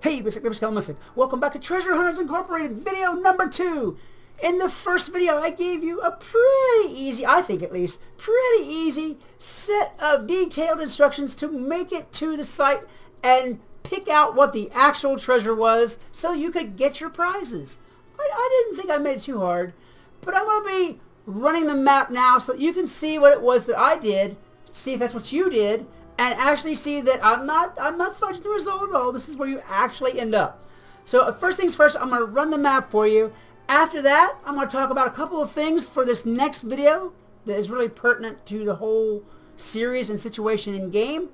Hey, Mr. Skelemystyk. Welcome back to Treasure Hunters Incorporated video number 2. In the first video, I gave you a pretty easy, I think at least, pretty easy set of detailed instructions to make it to the site and pick out what the actual treasure was so you could get your prizes. I didn't think I made it too hard, but I'm going to be running the map now so you can see what it was that I did, see if that's what you did, and actually see that I'm not fudging the result at all. This is where you actually end up. So first things first, I'm going to run the map for you. After that, I'm going to talk about a couple of things for this next video that is really pertinent to the whole series and situation in game.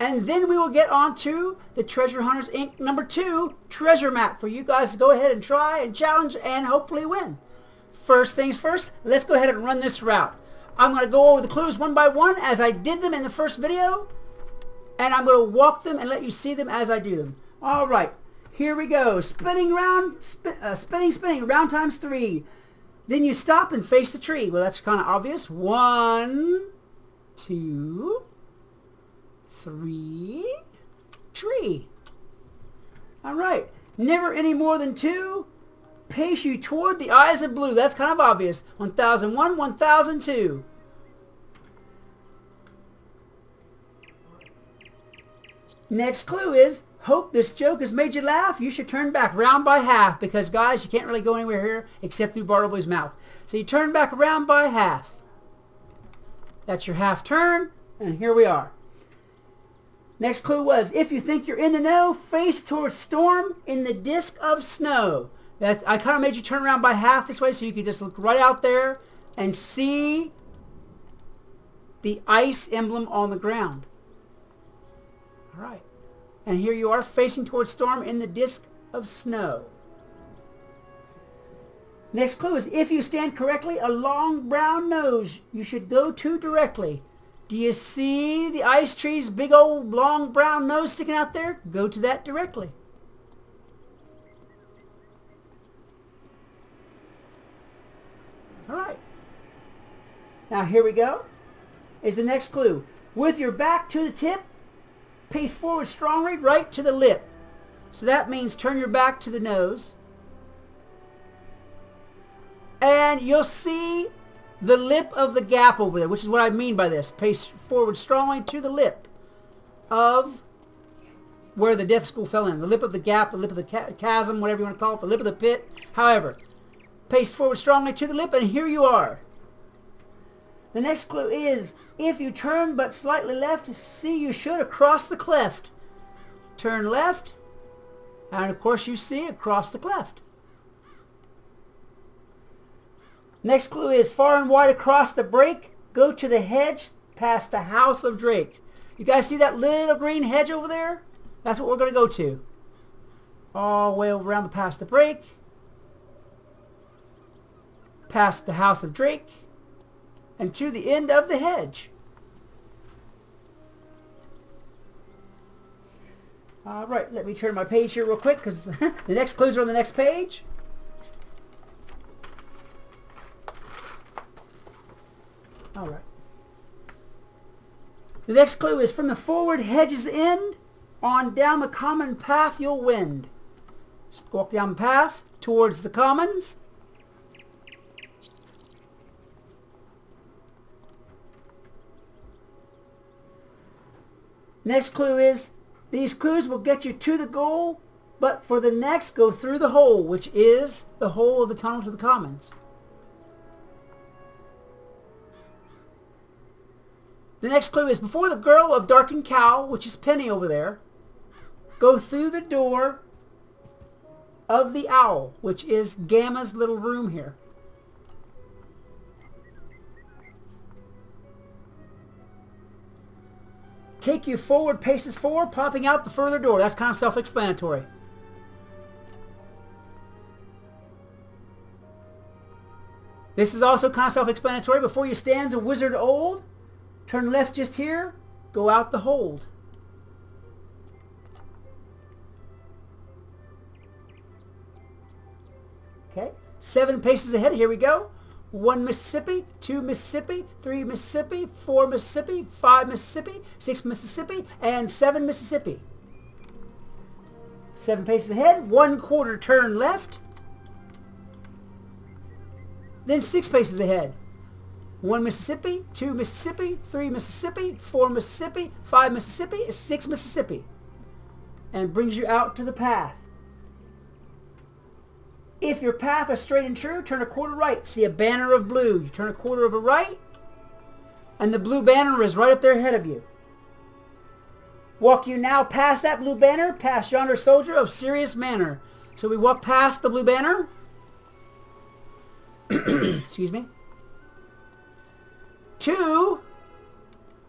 And then we will get on to the Treasure Hunters Inc. number 2 treasure map for you guys to go ahead and try and challenge and hopefully win. First things first, let's go ahead and run this route. I'm going to go over the clues one by one as I did them in the first video, and I'm going to walk them and let you see them as I do them. All right, here we go. Spinning round, spinning, round times 3. Then you stop and face the tree. Well, that's kind of obvious. 1, 2, 3, tree. All right, never any more than 2. Pace you toward the eyes of blue. That's kind of obvious. 1001, 1002. Next clue is, hope this joke has made you laugh. You should turn back round by half because, guys, you can't really go anywhere here except through Bartleby's mouth. So you turn back around by half. That's your half turn, and here we are. Next clue was, if you think you're in the know, face towards storm in the disk of snow. I kind of made you turn around by half this way so you could just look right out there and see the ice emblem on the ground. All right. And here you are facing towards storm in the disk of snow. Next clue is, if you stand correctly, a long brown nose you should go to directly. Do you see the ice tree's big old long brown nose sticking out there? Go to that directly. All right. Now here we go. Is the next clue. With your back to the tip, pace forward strongly right to the lip. So that means turn your back to the nose. And you'll see the lip of the gap over there, which is what I mean by this. Pace forward strongly to the lip of where the death school fell in. The lip of the gap, the lip of the chasm, whatever you want to call it, the lip of the pit. However, pace forward strongly to the lip, and here you are. The next clue is, if you turn but slightly left, see you should across the cleft. Turn left, and of course you see across the cleft. Next clue is, far and wide across the break, go to the hedge past the house of Drake. You guys see that little green hedge over there? That's what we're going to go to. All the way over around past the break. Past the house of Drake. And to the end of the hedge. All right, let me turn my page here real quick because the next clues are on the next page. All right. The next clue is, from the forward hedge's end, on down the common path you'll wend. Just walk down the path towards the commons. Next clue is, these clues will get you to the goal, but for the next, go through the hole, which is the hole of the tunnel to the commons. The next clue is, before the girl of darkened cowl, which is Penny over there, go through the door of the owl, which is Gamma's little room here. Take you forward, paces forward, popping out the further door. That's kind of self-explanatory. This is also kind of self-explanatory. Before you stands a wizard old, turn left just here, go out the hold. Okay, 7 paces ahead, here we go. 1 Mississippi, 2 Mississippi, 3 Mississippi, 4 Mississippi, 5 Mississippi, 6 Mississippi, and 7 Mississippi. 7 paces ahead. 1/4 turn left. Then 6 paces ahead. 1 Mississippi, 2 Mississippi, 3 Mississippi, 4 Mississippi, 5 Mississippi, 6 Mississippi. And brings you out to the path. If your path is straight and true, turn 1/4 right. See a banner of blue. You turn 1/4 of a right, and the blue banner is right up there ahead of you. Walk you now past that blue banner, past yonder soldier of serious manner. So we walk past the blue banner. Excuse me. To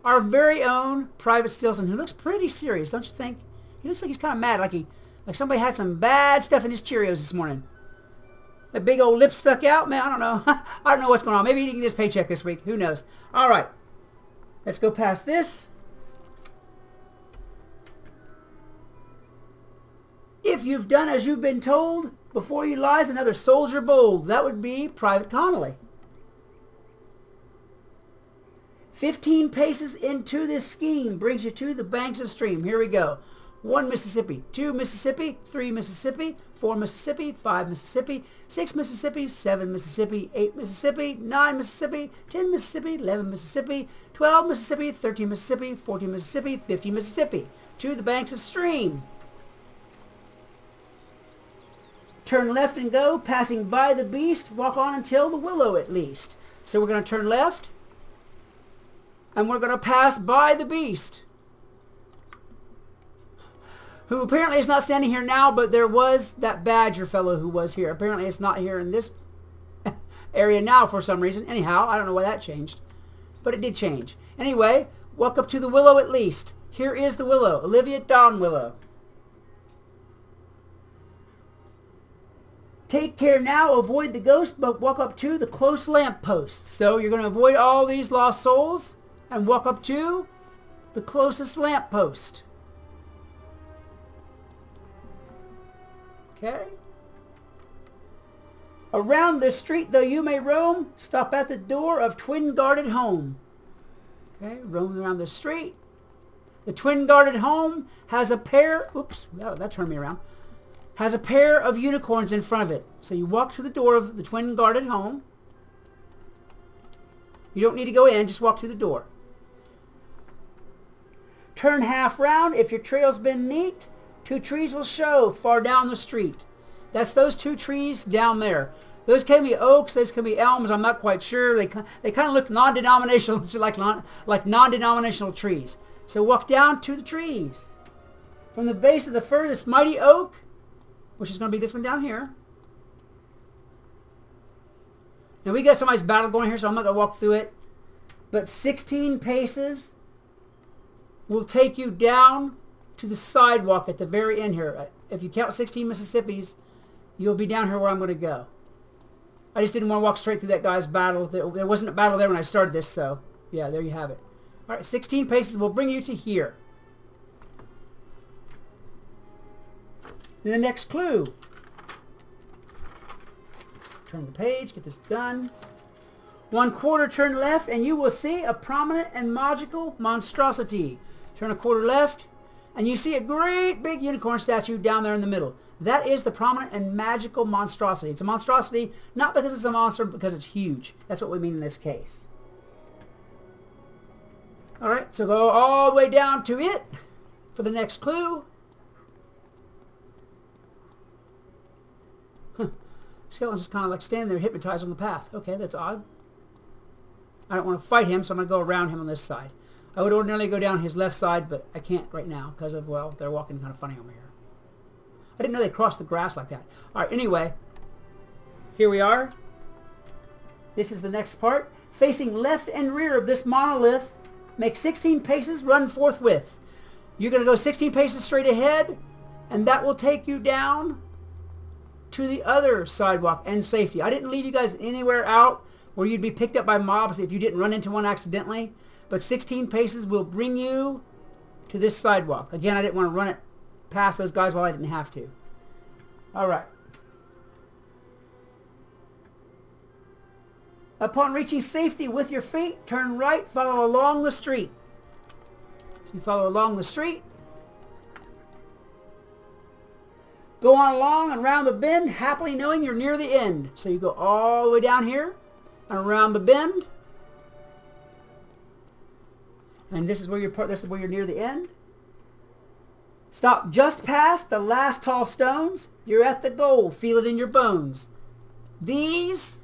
our very own Private Stilson, who looks pretty serious, don't you think? He looks like he's kind of mad, like somebody had some bad stuff in his Cheerios this morning. That big old lip stuck out, man. I don't know. I don't know what's going on. Maybe he didn't get his paycheck this week. Who knows? All right, let's go past this. If you've done as you've been told, before you lies another soldier bold. That would be Private Connolly. 15 paces into this scheme brings you to the banks of stream. Here we go. 1 Mississippi, 2 Mississippi, 3 Mississippi, 4 Mississippi, 5 Mississippi, 6 Mississippi, 7 Mississippi, 8 Mississippi, 9 Mississippi, 10 Mississippi, 11 Mississippi, 12 Mississippi, 13 Mississippi, 14 Mississippi, 15 Mississippi. To the banks of stream. Turn left and go, passing by the beast. Walk on until the willow at least. So we're going to turn left. And we're going to pass by the beast. Who apparently is not standing here now, but there was that badger fellow who was here. Apparently it's not here in this area now for some reason. Anyhow, I don't know why that changed. But it did change. Anyway, walk up to the willow at least. Here is the willow. Olivia Dawn Willow. Take care now, avoid the ghost, but walk up to the close lamppost. So you're going to avoid all these lost souls and walk up to the closest lamppost. Okay. Around this street though you may roam, stop at the door of twin guarded home. Okay, roam around the street. The twin guarded home has a pair, oops, that turned me around, has a pair of unicorns in front of it. So you walk to the door of the twin guarded home. You don't need to go in, just walk through the door. Turn half round. If your trail's been neat, 2 trees will show far down the street. That's those 2 trees down there. Those can be oaks, those can be elms, I'm not quite sure. They kind of look non-denominational, like non-denominational trees. So walk down to the trees. From the base of the furthest mighty oak, which is going to be this one down here. Now we got somebody's battle going here, so I'm not going to walk through it. But 16 paces will take you down to the sidewalk at the very end here. If you count 16 Mississippis, you'll be down here where I'm going to go. I just didn't want to walk straight through that guy's battle. There wasn't a battle there when I started this, so yeah, there you have it. All right, 16 paces will bring you to here. And the next clue. Turn the page, get this done. 1/4 turn left, and you will see a prominent and magical monstrosity. Turn 1/4 left, and you see a great big unicorn statue down there in the middle. That is the prominent and magical monstrosity. It's a monstrosity not because it's a monster, but because it's huge. That's what we mean in this case. All right, so go all the way down to it for the next clue. Skeleton's just kind of like standing there hypnotized on the path. Okay, that's odd. I don't want to fight him, so I'm going to go around him on this side. I would ordinarily go down his left side, but I can't right now because of, well, they're walking kind of funny over here. I didn't know they crossed the grass like that. All right, anyway, here we are. This is the next part. Facing left and rear of this monolith, make 16 paces, run forthwith. You're going to go 16 paces straight ahead, and that will take you down to the other sidewalk and safety. I didn't leave you guys anywhere out where you'd be picked up by mobs if you didn't run into one accidentally. But 16 paces will bring you to this sidewalk. Again, I didn't want to run it past those guys while I didn't have to. All right. Upon reaching safety with your feet, turn right, follow along the street. So you follow along the street. Go on along and around the bend, happily knowing you're near the end. So you go all the way down here and around the bend. And this is where you're near the end. Stop just past the last tall stones. You're at the goal. Feel it in your bones. These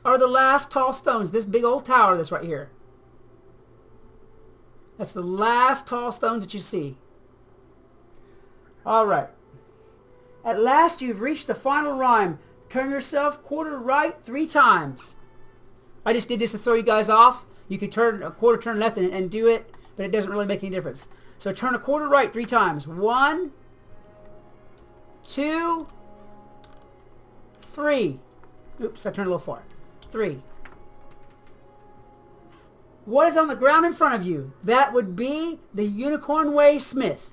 are the last tall stones. This big old tower that's right here. That's the last tall stones that you see. All right. At last you've reached the final rhyme. Turn yourself quarter right 3 times. I just did this to throw you guys off. You could turn a quarter turn left and do it, but it doesn't really make any difference. So turn a quarter right 3 times. 1, 2, 3. Oops, I turned a little far. 3. What is on the ground in front of you? That would be the Unicorn Way Smith.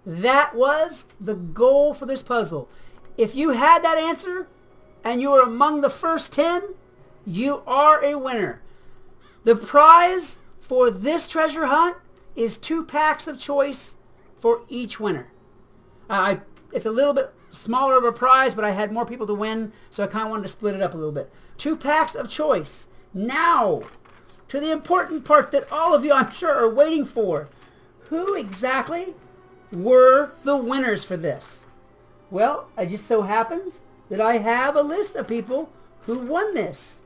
That was the goal for this puzzle. If you had that answer and you were among the first 10, you are a winner. The prize for this treasure hunt is 2 packs of choice for each winner. It's a little bit smaller of a prize, but I had more people to win, so I kind of wanted to split it up a little bit. 2 packs of choice. Now, to the important part that all of you, I'm sure, are waiting for. Who exactly were the winners for this? Well, it just so happens that I have a list of people who won this.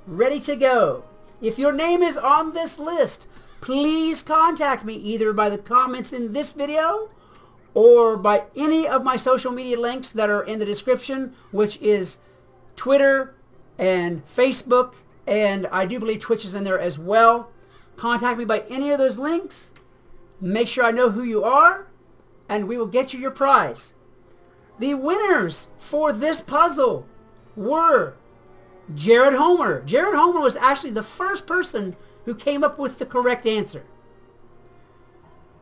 Ready to go. If your name is on this list, please contact me either by the comments in this video or by any of my social media links that are in the description, which is Twitter and Facebook, and I do believe Twitch is in there as well. Contact me by any of those links. Make sure I know who you are, and we will get you your prize. The winners for this puzzle were Jared Homer. Jared Homer was actually the first person who came up with the correct answer.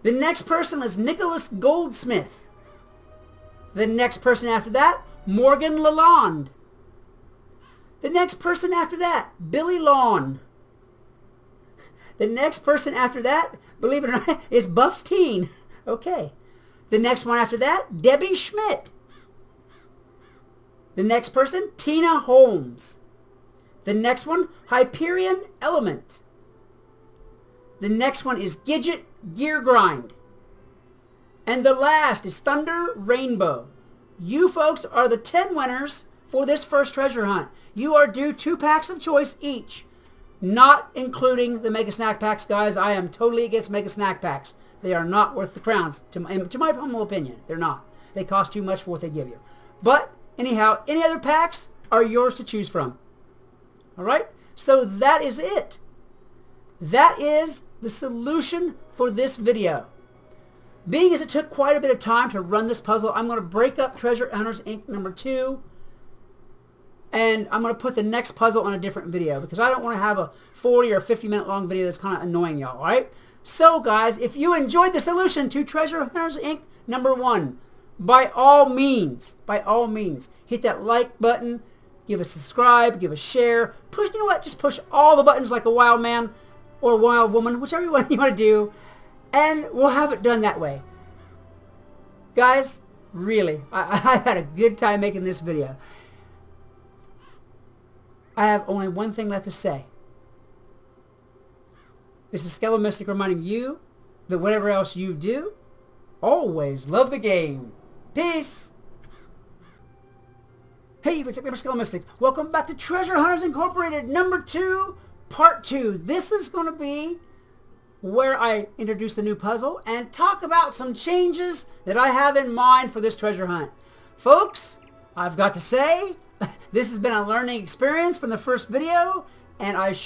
The next person was Nicholas Goldsmith. The next person after that, Morgan Lalonde. The next person after that, Billy Lawn. The next person after that, believe it or not, is Buff Teen. Okay. The next one after that, Debbie Schmidt. The next person, Tina Holmes. The next one, Hyperion Element. The next one is Gidget Gear Grind. And the last is Thunder Rainbow. You folks are the 10 winners for this first treasure hunt. You are due 2 packs of choice each, not including the Mega Snack Packs, guys. I am totally against Mega Snack Packs. They are not worth the crowns, to my humble opinion. They're not. They cost too much for what they give you. But anyhow, any other packs are yours to choose from. All right? So that is it. That is the solution for this video. Being as it took quite a bit of time to run this puzzle, I'm going to break up Treasure Hunters Inc. number 2. And I'm going to put the next puzzle on a different video because I don't want to have a 40 or 50 minute long video that's kind of annoying y'all, all right? So guys, if you enjoyed the solution to Treasure Hunters Inc. number 1, by all means, hit that like button, give a subscribe, give a share, push, you know what, just push all the buttons like a wild man or a wild woman, whichever one you want to do, and we'll have it done that way. Guys, really, I had a good time making this video. I have only one thing left to say. This is Skelemystyk reminding you that whatever else you do, always love the game. Peace! Hey, what's up, Skelemystyk? Welcome back to Treasure Hunters Incorporated number 2, part 2. This is going to be where I introduce the new puzzle and talk about some changes that I have in mind for this treasure hunt. Folks, I've got to say, this has been a learning experience from the first video, and I